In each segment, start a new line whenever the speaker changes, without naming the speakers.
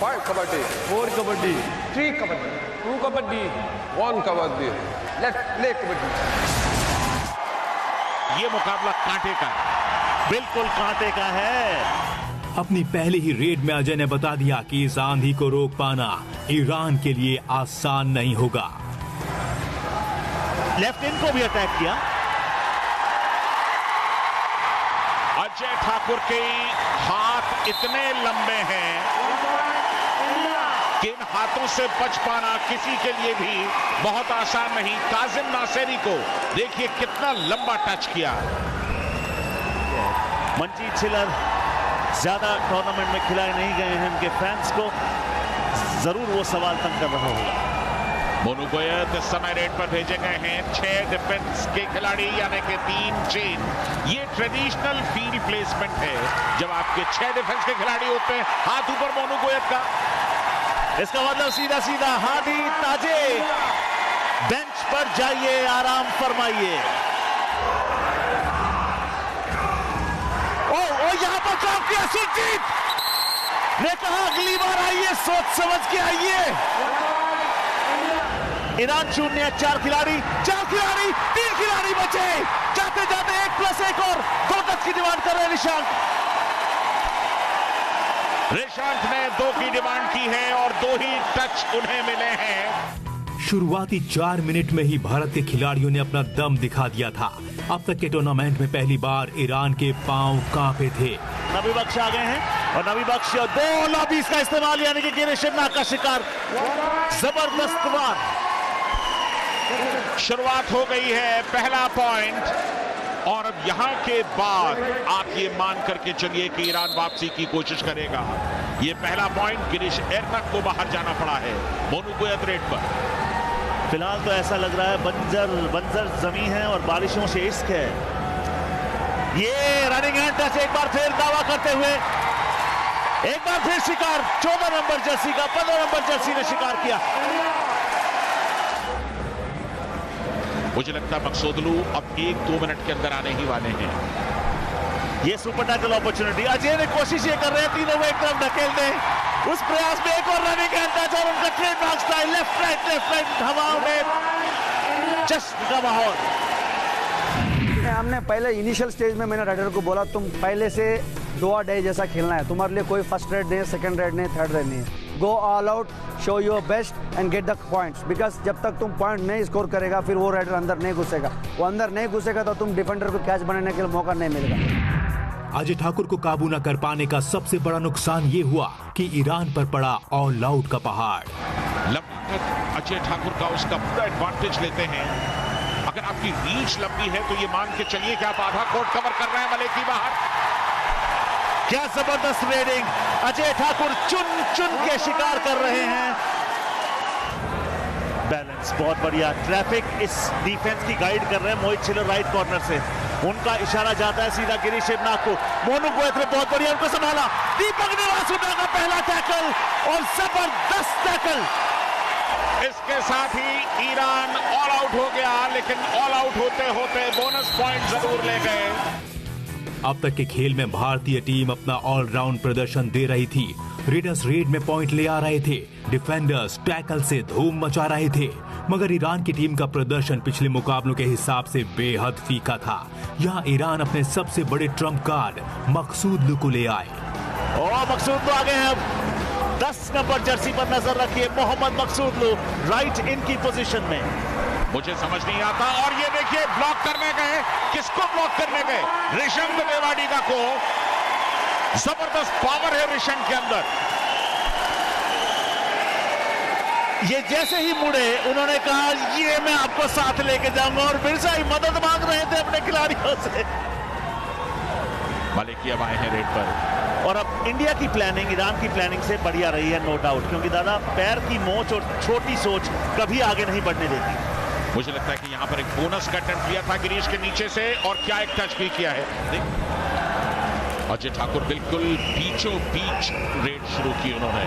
5 kabaddi,
4 kabaddi,
3 kabaddi,
2 kabaddi,
1 kabaddi, left leg kabaddi.
ये मुकाबला कांटे का,
बिल्कुल कांटे का है।
अपनी पहले ही रेड में अजय ने बता दिया कि इस आंधी को रोक पाना ईरान के लिए आसान नहीं होगा।
लेफ्ट इन को भी अटैक किया।
अजय ठाकुर के हाथ इतने लंबे हैं कि इन हाथों से बच पाना किसी के लिए भी बहुत आसान नहीं। काजिम नासेरी को देखिए कितना लंबा टच किया।
मनजीत छिल्लर ज्यादा टूर्नामेंट में खिलाए नहीं गए हैं, उनके फैंस को जरूर वो सवाल तंग कर रहा होगा।
मोनू गोयत इस समय रेड पर भेजे गए हैं 6 डिफेंस के खिलाड़ी, यानी कि 3 चेन। ये ट्रेडिशनल फील्ड प्लेसमेंट है, जब आपके 6 डिफेंस के खिलाड़ी होते हैं। हाथ ऊपर मोनू गोयत का,
इसका मतलब सीधा सीधा हादी ताजे, बेंच पर जाइए, आराम फरमाइए। ओ यहां पर काम किया सुरजीत ने, कहा अगली बार आइए, सोच समझ के आइए। ईरान 0, 4 खिलाड़ी, 3 खिलाड़ी बचे। जाते जाते 1+1 और 2 टच की डिमांड कर रहे हैं निशांत।
निशांत ने 2 की डिमांड की है और 2 ही टच उन्हें मिले हैं।
शुरुआती 4 मिनट में ही भारत के खिलाड़ियों ने अपना दम दिखा दिया था। अब तक के टूर्नामेंट में पहली बार ईरान के पांव कांपे थे।
नबी बख्श आ गए हैं और नबी बख्श 2 लॉबीज का इस्तेमाल, यानी कि गिरीश शिवनाथ का शिकार। जबरदस्त वार।
शुरुआत हो गई है, पहला पॉइंट। और अब यहां के बाद आप ये मान करके चलिए कि ईरान वापसी की कोशिश करेगा। ये पहला पॉइंट गिरीश एरनक को बाहर जाना पड़ा है मोनू गोयत रेड पर।
फिलहाल तो ऐसा लग रहा है बंजर जमीन है और बारिशों से इश्क है। ये रनिंग हैंड टच एक बार फिर दावा करते हुए, एक बार फिर शिकार 14 नंबर जर्सी का, 15 नंबर जर्सी ने शिकार किया।
मुझे लगता है मकसूदलू अब 1-2 मिनट के अंदर आने ही वाले हैं।
ये सुपर टैकल अपॉर्चुनिटी, अजय ने कोशिश ये कर रहे हैं तीनों को एक तरफ ढकेल दें। उस प्रयास में एक और रनिंग हैंड टच और उनका ट्रेडमार्क स्टाइल लेफ्ट राइट हवाओं में जश्न का माहौल।
हमने पहले इनिशियल स्टेज में मैंने राइडर को बोला, तुम पहले से डू और डाई जैसा खेलना है, तुम्हारे लिए कोई फर्स्ट रेड नहीं है, सेकंड रेड नहीं है, थर्ड रेड नहीं है। Go all out, show your best and get the points, because जब तक तुम पॉइंट नहीं स्कोर करेगा फिर वो राइडर अंदर नहीं घुसेगा। वो अंदर नहीं घुसेगा तो तुम डिफेंडर को कैच बनाने के लिए मौका नहीं मिलेगा।
अजय ठाकुर को काबू न कर पाने का सबसे बड़ा नुकसान ये हुआ कि ईरान पर पड़ा ऑल आउट का पहाड़।
अजय ठाकुर का उसका पूरा एडवांटेज लेते हैं। अगर आपकी रीच लंबी है तो ये मान के चलिए कि आप आधा कोर्ट कवर कर रहे हैं मलेकी बाहर।
क्या जबरदस्त रेडिंग, अजय ठाकुर चुन के शिकार कर रहे हैं। बैलेंस बहुत बढ़िया, ट्रैफिक इस डिफेंस की गाइड कर रहे हैं मोहित छिल्लर राइट कॉर्नर से। उनका इशारा जाता है सीधा गिरीश शिवनाथ को। मोनू गोयत ने बहुत बढ़िया उनको संभाला। दीपक निवासुदा का पहला टैकल और जबरदस्त टैकल।
इसके साथ ही ईरान ऑल आउट हो गया, लेकिन ऑल आउट होते होते बोनस पॉइंट जरूर ले गए।
अब तक के खेल में भारतीय टीम अपना ऑलराउंड प्रदर्शन दे रही थी। रेडर्स रेड में पॉइंट ले आ रहे थे, डिफेंडर्स टैकल से धूम मचा रहे थे, मगर ईरान की टीम का प्रदर्शन पिछले मुकाबलों के हिसाब से बेहद फीका था। यहाँ ईरान अपने सबसे बड़े ट्रम्प कार्ड मकसूदलू को ले आए।
मकसूदलू आ गए हैं। अब 10 नंबर जर्सी पर नजर रखिए, मोहम्मद मकसूदलू राइट इन की पोजीशन में।
मुझे समझ नहीं आता, और ये देखिए ब्लॉक करने गए, किसको ब्लॉक करने गए? ऋषंग देवाडिगा को। जबरदस्त पावर है ऋषंग के अंदर।
ये जैसे ही मुड़े उन्होंने कहा ये मैं आपको साथ लेके जाऊंगा, और मिर्जा ही मदद मांग रहे थे अपने खिलाड़ियों से।
मलिकी अब आए हैं रेड पर।
और अब इंडिया की प्लानिंग ईरान की प्लानिंग से बढ़िया रही है, नो डाउट, क्योंकि दादा पैर की मोच और छोटी सोच कभी आगे नहीं बढ़ने देती।
मुझे लगता है कि यहां पर एक बोनस का अटेम्प्ट लिया था गिरीश के नीचे से, और क्या एक टच भी किया है। अजय ठाकुर बिल्कुल बीचों बीच रेड शुरू की उन्होंने।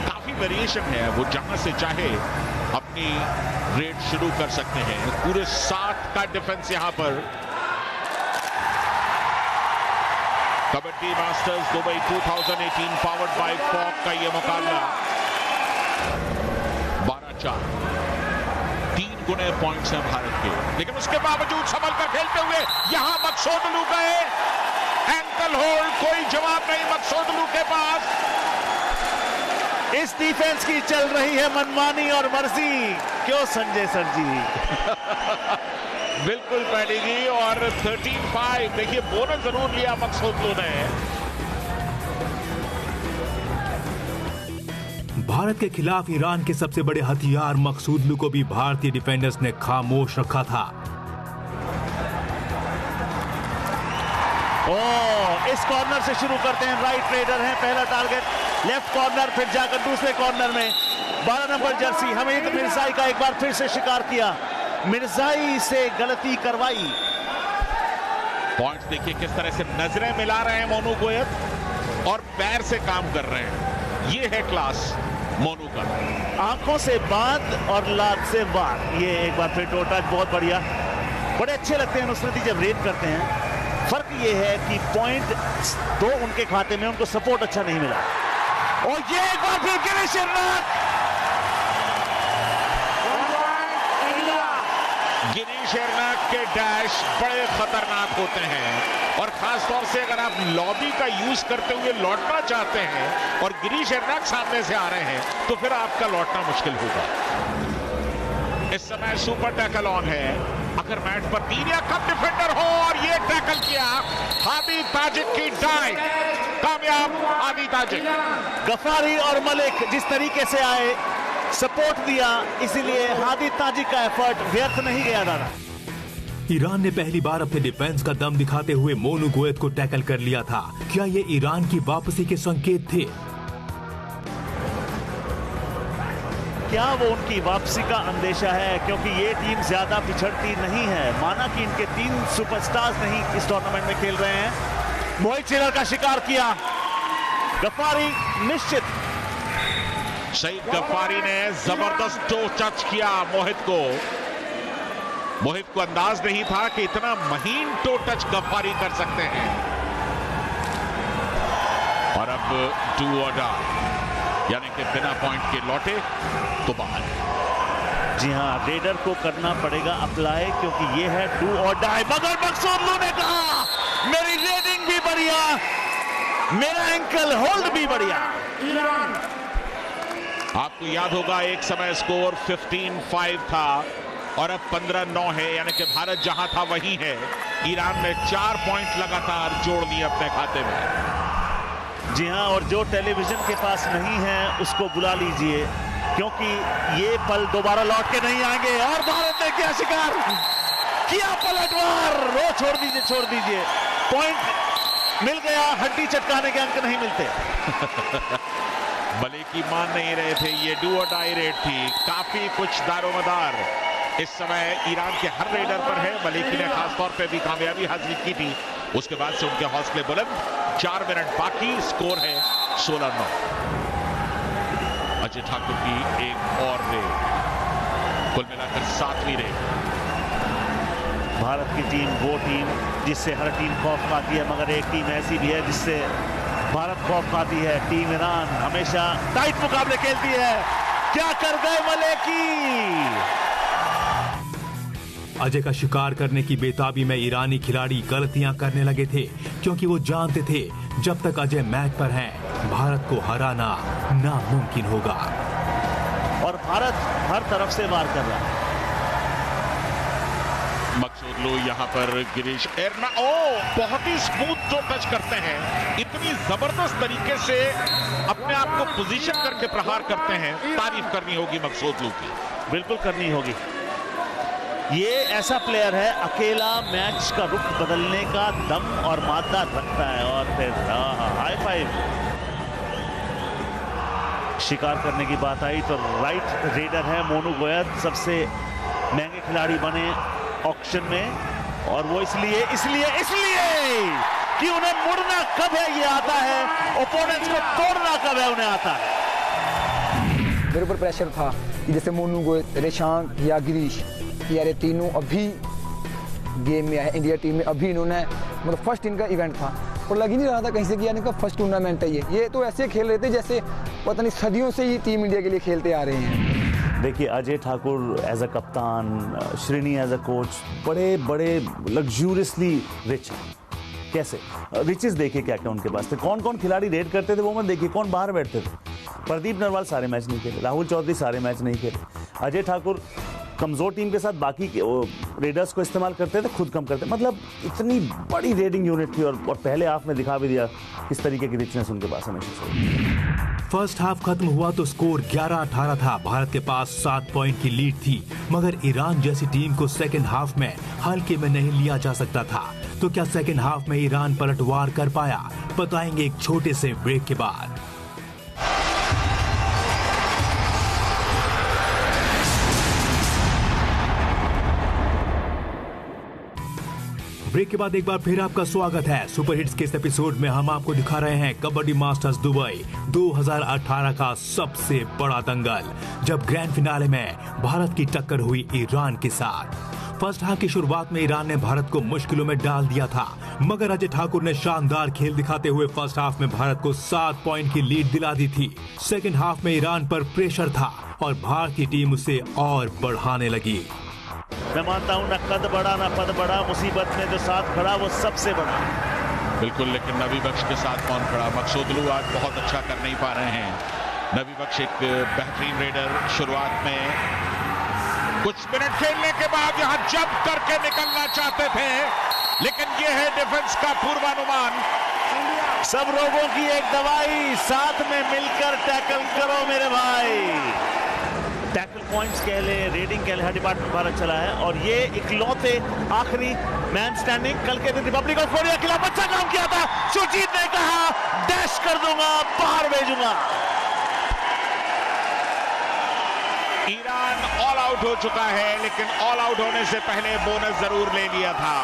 काफी वेरिएशन है, वो जहां से चाहे अपनी रेड शुरू कर सकते हैं। पूरे 7 का डिफेंस यहां पर। Kabaddi masters Dubai 2018 powered by फॉक का ये मुकाबला 12-4 3 गुने पॉइंट्स हैं भारत के, लेकिन उसके बावजूद संभल कर खेलते हुए यहां मकसूदलू गए, एंकल होल्ड, कोई जवाब नहीं मकसूदलू के पास।
इस डिफेंस की चल रही है मनमानी और मर्जी, क्यों संजय सर जी?
बिल्कुल पैडी जी, और 13-5 देखिए बोनस जरूर लिया मकसूदलू ने।
भारत के खिलाफ ईरान के सबसे बड़े हथियार मकसूदलू को भी भारतीय डिफेंडर्स ने खामोश रखा था।
इस कॉर्नर से शुरू करते हैं, राइट रेडर है पहला टारगेट, लेफ्ट कॉर्नर, फिर जाकर दूसरे कॉर्नर में 12 नंबर जर्सी हमीद मिर्जाई का एक बार फिर से शिकार किया, मिर्जाई से गलती करवाई।
पॉइंट्स देखिए किस तरह से नजरें मिला रहे हैं मोनू गोयत और पैर से काम कर रहे हैं, ये है क्लास मोनू का।
आंखों से बात और लात से वार, ये एक बार फिर टो टच बहुत बढ़िया, बड़े अच्छे लगते हैं नुसरती जब रेड करते हैं। फर्क ये है कि पॉइंट 2 उनके खाते में, उनको सपोर्ट अच्छा नहीं मिला। और ये एक बार फिर गिरीश एर्नाक,
गिरीश एर्नाक के डैश बड़े खतरनाक होते हैं, और खासतौर से अगर आप लॉबी का यूज करते हुए लौटना चाहते हैं और गिरीश एर्नाक सामने से आ रहे हैं, तो फिर आपका लौटना मुश्किल होगा। इस समय सुपर टैकल ऑन है, अगर मैच पर 3 या कम डिफेंडर हो, और ये टैकल किया हादी ताजिक की डाइव, कामयाब हादी ताजिक।
गफारी और मलिक जिस तरीके से आए, सपोर्ट दिया, इसीलिए हादी ताजिक का एफर्ट व्यर्थ नहीं गया दादा।
ईरान ने पहली बार अपने डिफेंस का दम दिखाते हुए मोनू गोयत को टैकल कर लिया था। क्या ये ईरान की वापसी के संकेत थे?
क्या वो उनकी वापसी का अंदेशा है, क्योंकि ये टीम ज्यादा पिछड़ती नहीं है। माना कि इनके 3 सुपरस्टार्स नहीं इस टूर्नामेंट में खेल रहे हैं। मोहित चिलर का शिकार किया गफारी, निश्चित
सईद गफारी ने जबरदस्त टो टच किया मोहित को। मोहित को अंदाज नहीं था कि इतना महीन टो टच गफारी कर सकते हैं। और अब डू और डाई, यानी कि बिना पॉइंट के लौटे तो बाहर।
जी हाँ, रेडर को करना पड़ेगा अप्लाई, क्योंकि ये है डू और डाई। मगर मकसूदलू ने कहा मेरी रेडिंग भी बढ़िया, मेरा एंकल होल्ड भी बढ़िया।
आपको याद होगा एक समय स्कोर 15-5 था और अब 15-9 है, यानी कि भारत जहां था वहीं है। ईरान ने 4 पॉइंट लगातार जोड़ दिए अपने खाते में।
जी हाँ, और जो टेलीविजन के पास नहीं है उसको बुला लीजिए, क्योंकि ये पल दोबारा लौट के नहीं आएंगे। और भारत ने क्या शिकार किया, पलटवार। रो छोड़ दीजिए, पॉइंट मिल गया, हड्डी चटकाने के अंक नहीं मिलते।
मलिकी मान नहीं रहे थे, ये डू और डाई रेड थी, काफी कुछ दारोमदार इस समय ईरान के हर रेडर पर है। मलिकी ने खासतौर पे भी कामयाबी हासिल की थी, उसके बाद से उनके हौसले बुलंद। 4 मिनट बाकी, स्कोर है 16-9। अजय ठाकुर की एक और रेड, कुल मिलाकर 7वीं रेड।
भारत की टीम वो टीम जिससे हर टीम खौफ खाती है, मगर एक टीम ऐसी भी है जिससे भारत खौफ खाती है। टीम ईरान हमेशा टाइट मुकाबले खेलती है। क्या कर गए मलिकी?
अजय का शिकार करने की बेताबी में ईरानी खिलाड़ी गलतियां करने लगे थे, क्योंकि वो जानते थे जब तक अजय मैच पर हैं, भारत को हराना नामुमकिन होगा।
और भारत हर तरफ से वार कर रहा है।
मकसूदलू यहाँ पर गिरीश एर्नाक, बहुत ही स्मूथ जो टच करते हैं, इतनी जबरदस्त तरीके से अपने आप को पोजीशन करके प्रहार करते हैं। तारीफ करनी होगी मकसूदलू की,
बिल्कुल करनी होगी। ये ऐसा प्लेयर है, अकेला मैच का रुख बदलने का दम और मादा रखता है। और फिर हाई फाइव। शिकार करने की बात आई तो राइट रेडर है मोनू गोयत, सबसे महंगे खिलाड़ी बने ऑक्शन में। और वो इसलिए कि उन्हें मुड़ना कब है ये आता है, ओपोनेंट्स को तोड़ना कब है उन्हें आता है।
मेरे ऊपर प्रेशर था कि जैसे मोनू गोयत, रेशांत या गिरीश, यार ये तीनों अभी गेम में आए इंडिया टीम में, अभी इन्होंने मतलब फर्स्ट इनका इवेंट था, और लग ही नहीं रहा था कहीं से कि यानी का फर्स्ट टूर्नामेंट है ये तो ऐसे खेल रहे थे जैसे पता नहीं सदियों से ही टीम इंडिया के लिए खेलते आ रहे हैं।
देखिए अजय ठाकुर एज अ कप्तान, श्रीनी एज अ कोच, बड़े बड़े लग्जूरियसली रिच। कैसे रिचेस देखिए क्या क्या उनके पास थे। कौन कौन खिलाड़ी रेड करते थे वो मत देखिए, कौन बाहर बैठते थे। प्रदीप नरवाल सारे मैच नहीं खेले, राहुल चौधरी सारे मैच नहीं खेले। अजय ठाकुर कमजोर टीम के साथ बाकी रेडर्स को इस्तेमाल करते थे, खुद कम करते। मतलब इतनी बड़ी रेडिंग यूनिट थी और पहले हाफ में दिखा भी दिया किस तरीके की रिचनेस उनके पास हमेशा से।
फर्स्ट हाफ खत्म हुआ तो स्कोर 11-18 था। भारत के पास 7 पॉइंट की लीड थी, मगर ईरान जैसी टीम को सेकेंड हाफ में हल्के में नहीं लिया जा सकता था। तो क्या सेकेंड हाफ में ईरान पलटवार कर पाया? बताएंगे एक छोटे से ब्रेक के बाद। ब्रेक के बाद एक बार फिर आपका स्वागत है। सुपर हिट्स के इस एपिसोड में हम आपको दिखा रहे हैं कबड्डी मास्टर्स दुबई 2018 का सबसे बड़ा दंगल, जब ग्रैंड फिनाले में भारत की टक्कर हुई ईरान के साथ। फर्स्ट हाफ की शुरुआत में ईरान ने भारत को मुश्किलों में डाल दिया था, मगर अजय ठाकुर ने शानदार खेल दिखाते हुए फर्स्ट हाफ में भारत को 7 पॉइंट की लीड दिला दी थी। सेकेंड हाफ में ईरान पर प्रेशर था और भारतीय टीम उसे और बढ़ाने लगी।
मैं मानता हूं न कद बड़ा न पद बड़ा, मुसीबत में जो साथ खड़ा वो सबसे बड़ा।
बिल्कुल, लेकिन नबी बख्श के साथ कौन खड़ा? मकसूदलू आज बहुत अच्छा कर नहीं पा रहे हैं। नबी बख्श एक बेहतरीन रेडर, शुरुआत में कुछ मिनट खेलने के बाद यहां जंप करके निकलना चाहते थे, लेकिन यह है डिफेंस का पूर्वानुमान।
सब रोगों की एक दवाई, साथ में मिलकर टैकल करो मेरे भाई। टैकल पॉइंट्स कह ले, रेडिंग कह ले, हर डिपार्टमेंट भारत चला है और ये इकलौते आखिरी मैन स्टैंडिंग कल के दिन रिपब्लिक ऑफ कोरिया के खिलाफ अच्छा काम किया था। सुजीत ने कहा डैश कर दूंगा, बाहर भेजूंगा।
ईरान ऑल आउट हो चुका है, लेकिन ऑल आउट होने से पहले बोनस जरूर ले लिया था।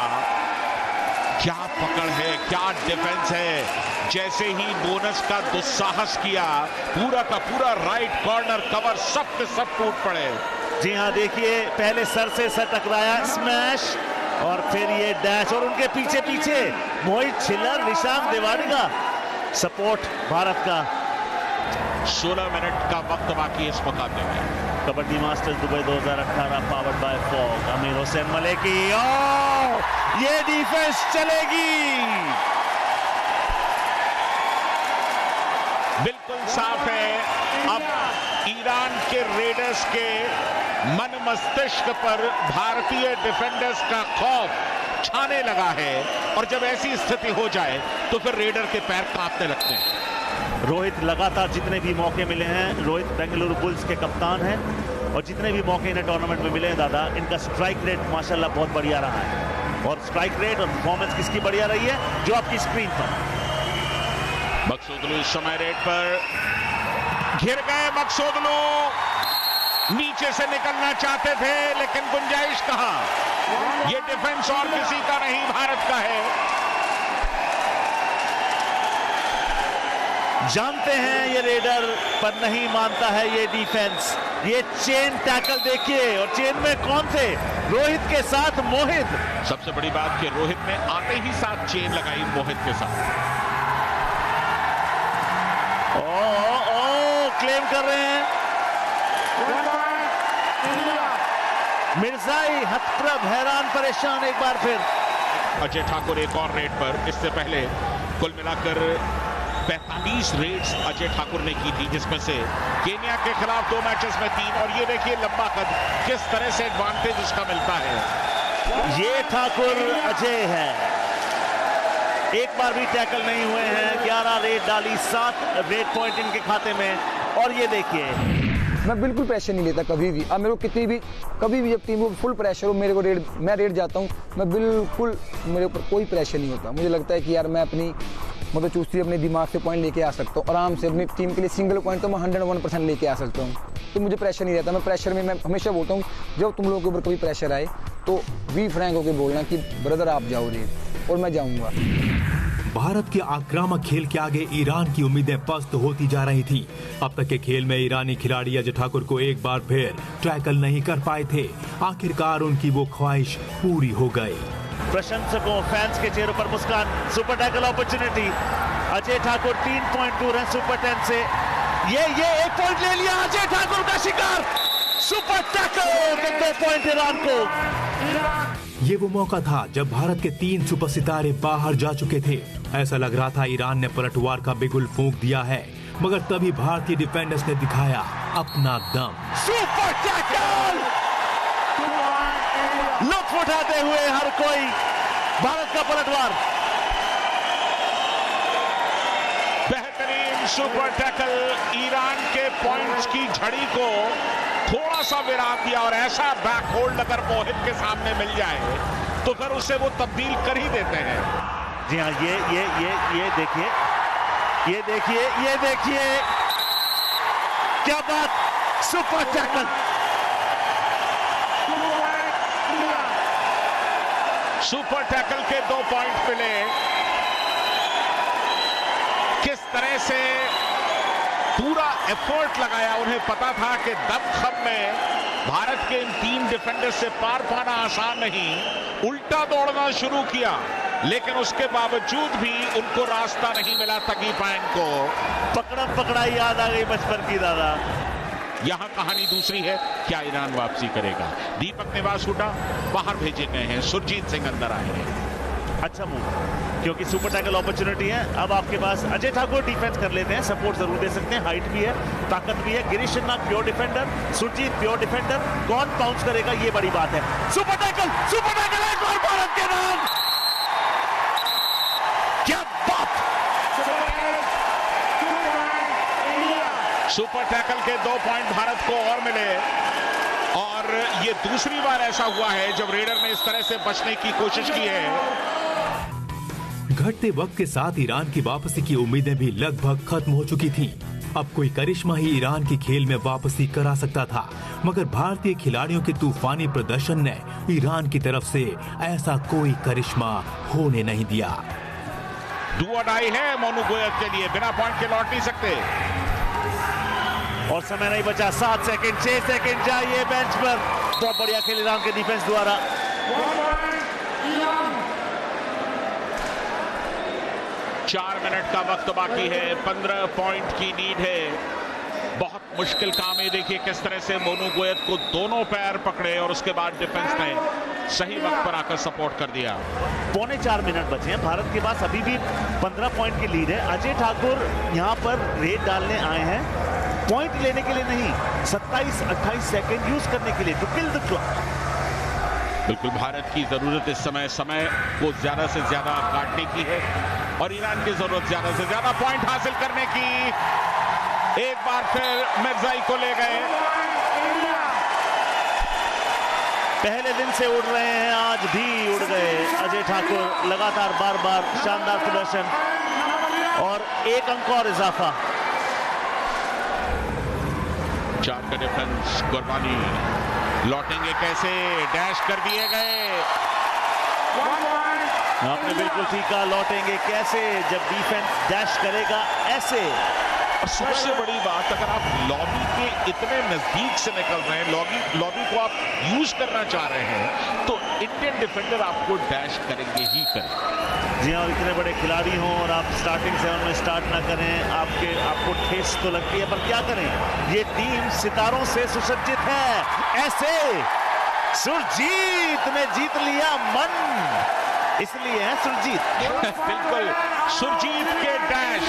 क्या पकड़ है, क्या डिफेंस है। जैसे ही बोनस का दुस्साहस किया, पूरा का पूरा राइट कॉर्नर कवर सब के सब टूट पड़े।
जी हाँ, देखिए पहले सर से सर टकराया, स्मैश, और फिर ये डैश, और उनके पीछे पीछे मोहित छिल्लर, निशांत देवाड़ी का सपोर्ट भारत का।
16 मिनट का वक्त बाकी इस मुकाबले में।
Kabaddi masters Dubai 2018 powered bye fog, अमीर हुसैन मलेकी। ये डिफेंस चलेगी।
बिल्कुल साफ है, अब ईरान के रेडर्स के मन मस्तिष्क पर भारतीय डिफेंडर्स का खौफ छाने लगा है, और जब ऐसी स्थिति हो जाए तो फिर रेडर के पैर कांपने लगते हैं।
रोहित लगातार जितने भी मौके मिले हैं, रोहित बेंगलुरु बुल्स के कप्तान हैं, और जितने भी मौके इन्हें टूर्नामेंट में मिले हैं दादा, इनका स्ट्राइक रेट माशाल्लाह बहुत बढ़िया रहा है। और स्ट्राइक रेट और परफॉर्मेंस किसकी बढ़िया रही है? जो आपकी स्क्रीन पर।
मकसूदलू इस समय रेड पर घिर गए। मकसूदलू नीचे से निकलना चाहते थे, लेकिन गुंजाइश कहां। ये डिफेंस और किसी का नहीं, भारत का है।
जानते हैं ये रेडर, पर नहीं मानता है ये डिफेंस। ये चेन टैकल देखिए, और चेन में कौन थे? रोहित के साथ मोहित।
सबसे बड़ी बात कि रोहित ने आते ही साथ चेन लगाई मोहित के साथ।
क्लेम कर रहे हैं मिर्जाई, हतप्रभ, हैरान, परेशान एक बार फिर।
अजय ठाकुर एक और रेड पर, इससे पहले कुल मिलाकर 45 रेड्स अजय ठाकुर ने की थी, जिसमें से केन्या के खिलाफ 2 मैचेस में 3। और ये देखिए लंबा कद, किस तरह से एडवांटेज उसका मिलता है।
ये ठाकुर अजय है, एक बार भी टैकल नहीं हुए हैं। 11 रेड डाली, 7 रेड पॉइंट इनके खाते में। और ये देखिए,
मैं बिल्कुल प्रेशर नहीं लेता कभी भी। अब मेरे को कितनी भी कभी भी जब टीम को फुल प्रेशर हो, मेरे को मैं रेड जाता हूँ, मैं बिल्कुल, मेरे ऊपर कोई प्रेशर नहीं होता। मुझे लगता है कि यार मैं अपनी मतलब चुस्ती अपने दिमाग से पॉइंट लेके आ सकता हूँ आराम से। अपनी टीम के लिए सिंगल पॉइंट तो मैं 101% लेके आ सकता हूँ, तो मुझे प्रेशर नहीं रहता। मैं प्रेशर में, मैं हमेशा बोलता हूँ, जब तुम लोगों के ऊपर कभी प्रेशर आए तो बी फ्रैंक होकर बोलना कि ब्रदर आप जाओ रेड, और मैं जाऊँगा।
भारत के आक्रामक खेल के आगे ईरान की उम्मीदें पस्त होती जा रही थी। अब तक के खेल में ईरानी खिलाड़ी अजय ठाकुर को एक बार फिर टैकल नहीं कर पाए थे। आखिरकार उनकी वो ख्वाहिश पूरी हो गई।
प्रशंसकों, फैंस के चेहरों पर मुस्कान। Super tackle opportunity, Ajay Thakur 3 point दूर है सुपर 10 से। ये 1 पॉइंट ले लिया, अजय ठाकुर का शिकार। सुपर टैकल के 2 पॉइंट ईरान को।
ये वो मौका था जब भारत के 3 सुपर सितारे बाहर जा चुके थे। ऐसा लग रहा था ईरान ने पलटवार का बिगुल फूंक दिया है, मगर तभी भारतीय डिफेंडर्स ने दिखाया अपना दम।
सुपर टैकल, लुत्फ उठाते हुए हर कोई भारत का पलटवार।
बेहतरीन सुपर टैकल, ईरान के पॉइंट्स की झड़ी को थोड़ा सा विराम दिया, और ऐसा बैक होल्ड अगर मोहित के सामने मिल जाए तो फिर उसे वो तब्दील कर ही देते हैं।
जी हाँ, ये देखिए क्या बात, सुपर टैकल।
सुपर टैकल के 2 पॉइंट मिले। किस तरह से पूरा एफर्ट लगाया, उन्हें पता था कि दमखम में भारत के इन 3 डिफेंडर्स से पार पाना आसान नहीं। उल्टा दौड़ना शुरू किया, लेकिन उसके बावजूद भी उनको रास्ता नहीं मिला तगी पैन को।
पकड़ा याद आ गई बचपन की दादा।
यहां कहानी दूसरी है, क्या ईरान वापसी करेगा? दीपक निवास हुड्डा बाहर भेजे गए हैं, सुरजीत सिंह अंदर आए हैं।
अच्छा मूव, क्योंकि सुपर टैकल अपॉर्चुनिटी है। अब आपके पास अजय ठाकुर डिफेंस कर लेते हैं, सपोर्ट जरूर दे सकते हैं, हाइट भी है, ताकत भी है। Girish Sharma pure defender, Surjeet pure defender. कौन बाउंस करेगा, ये बड़ी बात है। सुपर टैकल एक और भारत के नाम। क्या बात,
सुपर टैकल के 2 पॉइंट भारत को और मिले, और ये दूसरी बार ऐसा हुआ है जब रेडर ने इस तरह से बचने की कोशिश की है।
घटते वक्त के साथ ईरान की वापसी की उम्मीदें भी लगभग खत्म हो चुकी थीं। अब कोई करिश्मा ही ईरान के खेल में वापसी करा सकता था, मगर भारतीय खिलाड़ियों के तूफानी प्रदर्शन ने ईरान की तरफ से ऐसा कोई करिश्मा होने नहीं दिया।
डू और डाई है मोनू गोयत के लिए, बिना पॉइंट के लौट नहीं सकते।
और समय नहीं बचा, 7 सेकंड, 6 सेकंड जाइए बेंच पर। बहुत बढ़िया खेल ईरान के डिफेंस द्वारा।
4 मिनट का वक्त बाकी है, 15 पॉइंट की नीड है। बहुत मुश्किल काम है। देखिए किस तरह से मोनू गोयत को दोनों पैर पकड़े और उसके बाद डिफेंस ने सही वक्त पर आकर सपोर्ट कर दिया।
3.25 मिनट बचे हैं, भारत के पास अभी भी 15 पॉइंट की लीड है। अजय ठाकुर यहाँ पर रेड डालने आए हैं, पॉइंट लेने के लिए नहीं, 27-28 सेकंड यूज करने के लिए, टू किल द क्लॉक।
बिल्कुल, भारत की जरूरत इस समय को ज्यादा से ज्यादा काटने की है, और ईरान की जरूरत ज्यादा से ज्यादा पॉइंट हासिल करने की। एक बार फिर मिर्जाई को ले गए।
पहले दिन से उड़ रहे हैं, आज भी उड़ गए अजय ठाकुर। लगातार बार शानदार प्रदर्शन, और 1 अंक और इजाफा।
4 का डिफेंस, कुर्बानी लौटेंगे कैसे, डैश कर दिए गए।
आपने बिल्कुल ठीक कहा, लौटेंगे कैसे जब डिफेंस डैश करेगा ऐसे।
और सबसे बड़ी बात, अगर आप लॉबी के इतने नजदीक से निकल रहे हैं, लॉबी को आप यूज करना चाह रहे हैं, तो इंडियन डिफेंडर आपको डैश करेंगे ही करेंगे।
जी हाँ, इतने बड़े खिलाड़ी हों और आप स्टार्टिंग 7 में स्टार्ट ना करें, आपको ठेस तो लगती है, पर क्या करें, ये टीम सितारों से सुसज्जित है। ऐसे सुरजीत ने जीत लिया मन, इसलिए है सुरजीत।
बिल्कुल, सुरजीत के डैश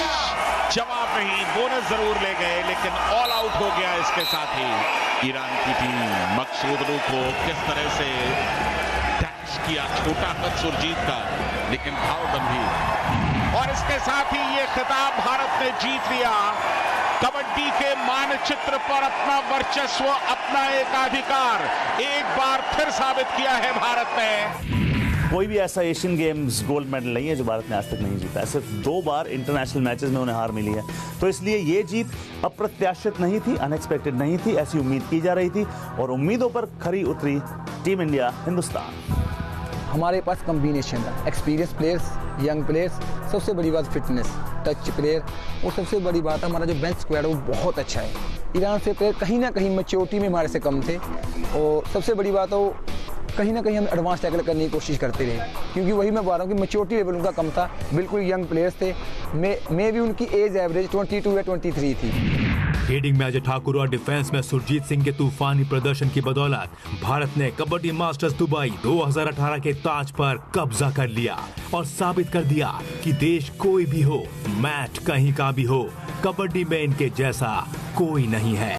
जवाब नहीं, बोनस जरूर ले गए, लेकिन ऑल आउट हो गया। इसके साथ ही ईरान की टीम मकसूदलू को किस तरह से डैश किया, छोटा कद सुरजीत का, लेकिन भाव गंभीर। और इसके साथ ही ये खिताब भारत ने जीत लिया। कबड्डी के मानचित्र पर अपना वर्चस्व, अपना एकाधिकार एक बार फिर साबित किया है भारत ने।
कोई भी ऐसा एशियन गेम्स गोल्ड मेडल नहीं है जो भारत ने आज तक नहीं जीता है। सिर्फ 2 बार इंटरनेशनल मैचेस में उन्हें हार मिली है, तो इसलिए ये जीत अप्रत्याशित नहीं थी, अनएक्सपेक्टेड नहीं थी, ऐसी उम्मीद की जा रही थी, और उम्मीदों पर खरी उतरी टीम इंडिया हिंदुस्तान।
हमारे पास कॉम्बिनेशन है, एक्सपीरियंस प्लेयर्स, यंग प्लेयर्स, सबसे बड़ी बात फिटनेस, टच प्लेयर, और सबसे बड़ी बात हमारा जो बेंच स्क्वाड है वो बहुत अच्छा है। ईरान से प्लेयर कहीं ना कहीं मैच्योरिटी में हमारे से कम थे, और सबसे बड़ी बात है वो कहीं ना कहीं हम एडवांस टैकल करने की कोशिश करते रहे, क्योंकि वही मैं बता रहा हूँ कि मैच्योरिटी लेवल उनका कम था, बिल्कुल यंग प्लेयर्स थे। मे भी उनकी एज एवरेज 22 या 23 थी।
हीडिंग में अजय ठाकुर और डिफेंस में सुरजीत सिंह के तूफानी प्रदर्शन की बदौलत भारत ने कबड्डी मास्टर्स दुबई 2018 के ताज पर कब्जा कर लिया और साबित कर दिया कि देश कोई भी हो, मैच कहीं का भी हो, कबड्डी में इनके जैसा कोई नहीं है।